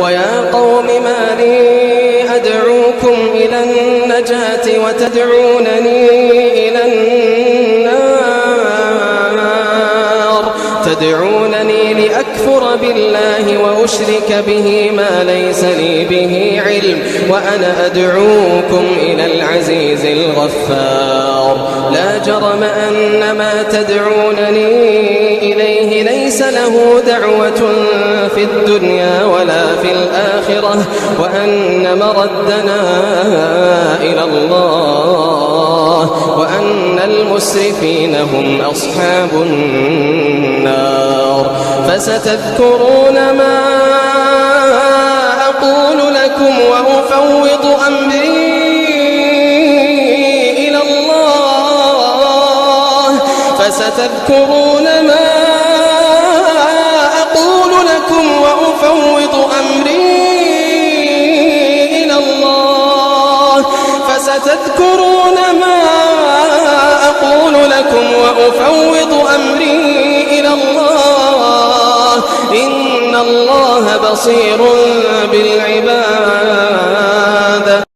ويا قوم ما لي أدعوكم إلى النجاة وتدعونني إلى النار تدعونني لأكفر بالله وأشرك به ما ليس لي به علم وأنا أدعوكم إلى العزيز الغفار لا جرم أن ما تدعونني إليه ليس له دعوة في الدنيا ولا في الآخرة وأن مردنا إلى الله وأن المسرفين هم أصحاب النار فستذكرون ما أقول لكم وأفوض أمري إلى الله فستذكرون ما أقول لكم وأفوض أمري إلى الله فستذكرون ما أقول لكم وأفوض أمري إلى الله إن الله بصير بالعباد